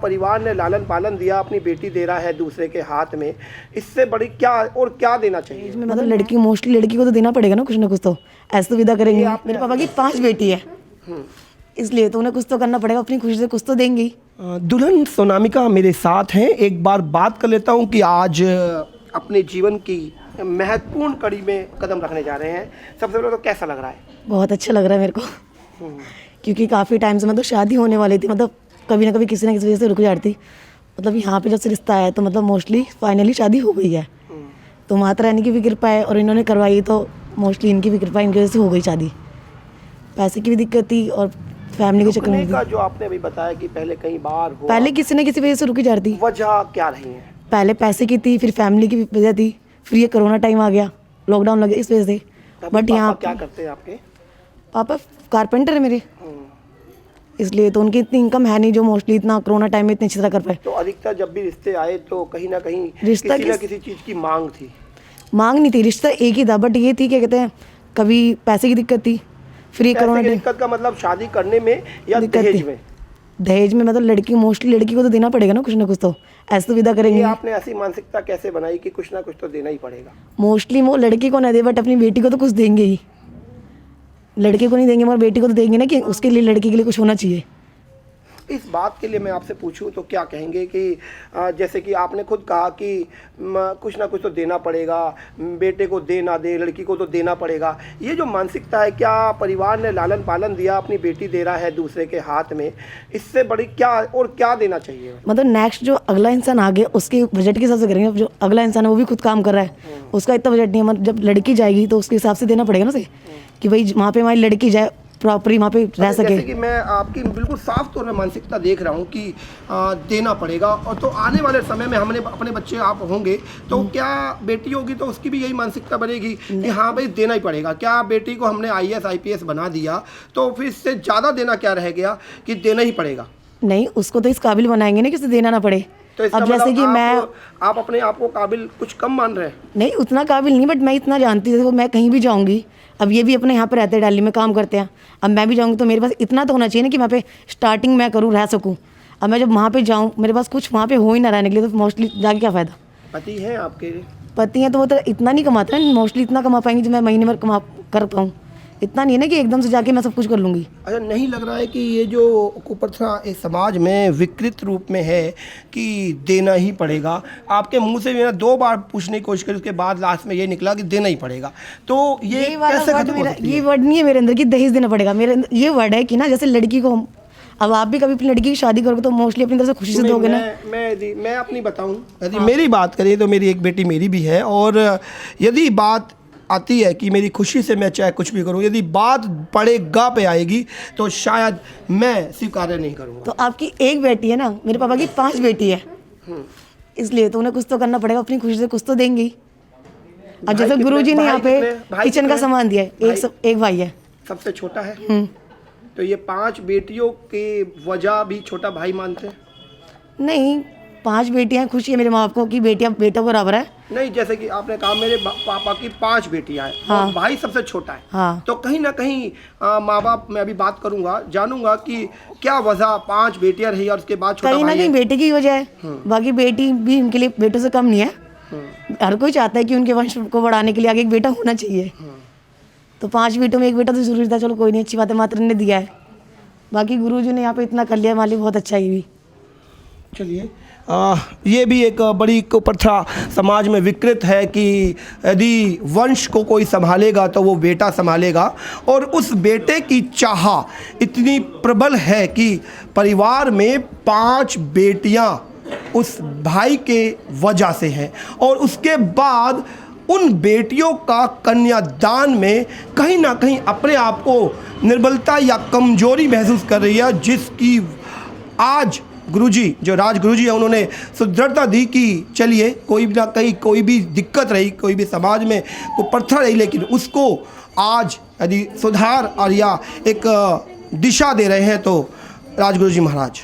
परिवार ने लालन पालन दिया, अपनी बेटी दे रहा है दूसरे के हाथ में, इससे बड़ी क्या और क्या देना चाहिए? इसमें मतलब लड़की मोस्टली लड़की को तो देना पड़ेगा ना कुछ तो, ऐसे तो विदा करेंगे। मेरे पापा की 5 बेटी है, इसलिए तो उन्हें कुछ तो करना पड़ेगा, अपनी खुशी से कुछ तो देंगे ही। दुल्हन सोनामिका मेरे साथ हैं। एक बार बात कर लेता हूं कि आज अपने जीवन की महत्वपूर्ण कड़ी में कदम रखने जा रहे हैं। सबसे पहले तो कैसा लग रहा है? बहुत अच्छा लग रहा है मेरे को, क्योंकि काफ़ी टाइम से मतलब शादी होने वाली थी, मतलब कभी ना कभी किसी ना किसी वजह से रुक जाती। मतलब यहाँ पे जब से रिश्ता आया तो मतलब मोस्टली फाइनली शादी हो गई है। तो माता रानी की भी कृपा है और इन्होंने करवाई तो मोस्टली इनकी भी कृपा, इनकी वजह से हो गई शादी। पैसे की भी दिक्कत थी और फैमिली के चक्कर में का जो आपने अभी बताया कि पहले कई बार हुआ, पहले किसी न किसी वजह से रुकी जाती। वजह क्या रही है? पहले पैसे की थी, फिर फैमिली की वजह थी, फिर ये कोरोना टाइम आ गया, लॉकडाउन लगे, इस वजह से। बट यहाँ क्या करते हैं आपके पापा? कारपेंटर है मेरे, इसलिए तो उनकी इतनी इनकम है नहीं जो मोस्टली इतना कोरोना टाइम में इतनी अच्छी तरह कर पाए। तो अधिकतर जब भी रिश्ते आए तो कहीं ना कहीं रिश्ता किसी ना किसी चीज़ की मांग थी। मांग नहीं थी, रिश्ता एक ही था, बट ये थी क्या कहते हैं, कभी पैसे की दिक्कत थी, फिर ये कोरोना दिक्कत का मतलब शादी करने में या दहेज में? दहेज में मतलब लड़की मोस्टली लड़की को तो देना पड़ेगा ना कुछ तो, ऐसे तो विदा करेंगे। आपने ऐसी मानसिकता कैसे बनाई कि कुछ ना कुछ तो देना ही पड़ेगा? मोस्टली वो लड़की को ना दे बट अपनी बेटी को तो कुछ देंगे ही। लड़के को नहीं देंगे मगर बेटी को तो देंगे ना, कि उसके लिए लड़की के लिए कुछ होना चाहिए। इस बात के लिए मैं आपसे पूछूं तो क्या कहेंगे कि जैसे कि आपने खुद कहा कि कुछ ना कुछ तो देना पड़ेगा, बेटे को दे ना दे, लड़की को तो देना पड़ेगा। ये जो मानसिकता है, क्या परिवार ने लालन पालन दिया, अपनी बेटी दे रहा है दूसरे के हाथ में, इससे बड़ी क्या और क्या देना चाहिए? मतलब नेक्स्ट जो अगला इंसान आ गया उसके बजट के हिसाब से करेंगे। जो अगला इंसान है वो भी खुद काम कर रहा है, उसका इतना बजट नहीं है, मतलब जब लड़की जाएगी तो उसके हिसाब से देना पड़ेगा ना उसे, कि भाई वहाँ पे हमारी लड़की जाए प्रॉपरली वहाँ पे रह सके। जैसे कि मैं आपकी बिल्कुल साफ तौर में मानसिकता देख रहा हूँ कि देना पड़ेगा। और तो आने वाले समय में हमने अपने बच्चे आप होंगे तो क्या बेटी होगी तो उसकी भी यही मानसिकता बनेगी कि हाँ भाई देना ही पड़ेगा। क्या बेटी को हमने IAS IPS बना दिया तो फिर इससे ज़्यादा देना क्या रह गया कि देना ही पड़ेगा? नहीं, उसको तो इस काबिल बनाएंगे ना कि उसे देना ना पड़े। तो अब जैसे कि आप अपने आप को काबिल कुछ कम मान रहे हैं? नहीं, उतना काबिल नहीं, बट मैं इतना जानती हूँ। देखो मैं कहीं भी जाऊँगी, अब ये भी अपने यहाँ पे रहते हैं, दिल्ली में काम करते हैं, अब मैं भी जाऊँगी तो मेरे पास इतना तो होना चाहिए ना कि वहाँ पे स्टार्टिंग मैं करूँ, रह सकूँ। अब मैं जब वहाँ पे जाऊँ मेरे पास कुछ वहाँ पे हो ही ना रहने के लिए तो मोस्टली जाके क्या फ़ायदा। पति हैं आपके? पति हैं तो वो तो इतना नहीं कमाते हैं, मोस्टली इतना कमा पाएंगे जो मैं महीने भर कमा कर पाऊँ। इतना नहीं है ना कि एकदम से जाके मैं सब कुछ कर लूँगी। अच्छा, नहीं लग रहा है कि ये जो कुप्रथा इस समाज में विकृत रूप में है कि देना ही पड़ेगा? आपके मुंह से मैंने 2 बार पूछने की कोशिश करी, उसके बाद लास्ट में ये निकला कि देना ही पड़ेगा। तो ये कैसे खत्म हो सकती है? ये वर्ड नहीं है मेरे अंदर कि दहेज देना पड़ेगा। मेरे अंदर ये वर्ड है कि ना, जैसे लड़की को अब आप भी कभी अपनी लड़की की शादी करोगे तो मोस्टली अपनी तरफ से खुशी से दोगे ना। मैं अपनी बताऊं, यदि मेरी बात करें तो मेरी एक बेटी मेरी भी है, और यदि बात आती है कि मेरी खुशी से मैं चाहे कुछ भी करूं, यदि बात पड़ेगा पे आएगी तो शायद मैं स्वीकार नहीं करूंगा। तो आपकी एक बेटी है ना, मेरे पापा की 5 बेटी है, इसलिए तो उन्हें कुछ तो करना पड़ेगा, अपनी खुशी से कुछ तो देंगे ही। अब जैसे गुरुजी ने यहाँ पे किचन का सामान दिया है, एक भाई है, सबसे छोटा है। तो ये 5 बेटियों की वजह भी छोटा भाई मानते हैं? नहीं, 5 बेटियां, खुशी है मेरे माँ बाप को कि बेटियां बेटों बराबर है। नहीं, जैसे कि आपने कहा मेरे पापा की 5 बेटियां हैं, हाँ, और भाई सबसे छोटा है, हाँ, तो कहीं ना कहीं माँ बाप, मैं अभी बात करूंगा, जानूंगा कि क्या वजह 5 बेटियां रही और उसके बाद छोटा भाई? कहीं ना कहीं बेटे की वजह है, बाकी बेटी भी उनके लिए बेटों से कम नहीं है। हर कोई चाहता है कि उनके वंश को बढ़ाने के लिए आगे एक बेटा होना चाहिए। तो 5 बेटों में एक बेटा तो जरूरी था। चलो कोई नहीं, अच्छी बात है, माता ने दिया है। बाकी गुरुजी ने यहाँ पे इतना कर लिया, मालिक बहुत अच्छा है। ये भी चलिए, ये भी एक बड़ी कुप्रथा समाज में विकृत है कि यदि वंश को कोई संभालेगा तो वो बेटा संभालेगा, और उस बेटे की चाह इतनी प्रबल है कि परिवार में 5 बेटियां उस भाई के वजह से हैं, और उसके बाद उन बेटियों का कन्यादान में कहीं ना कहीं अपने आप को निर्बलता या कमजोरी महसूस कर रही है, जिसकी आज गुरुजी, जो राज गुरुजी है, उन्होंने सुदृढ़ता दी कि चलिए कोई ना कहीं कोई भी दिक्कत रही, कोई भी समाज में कुप्रथा रही, लेकिन उसको आज यदि सुधार और या एक दिशा दे रहे हैं तो राज गुरुजी महाराज।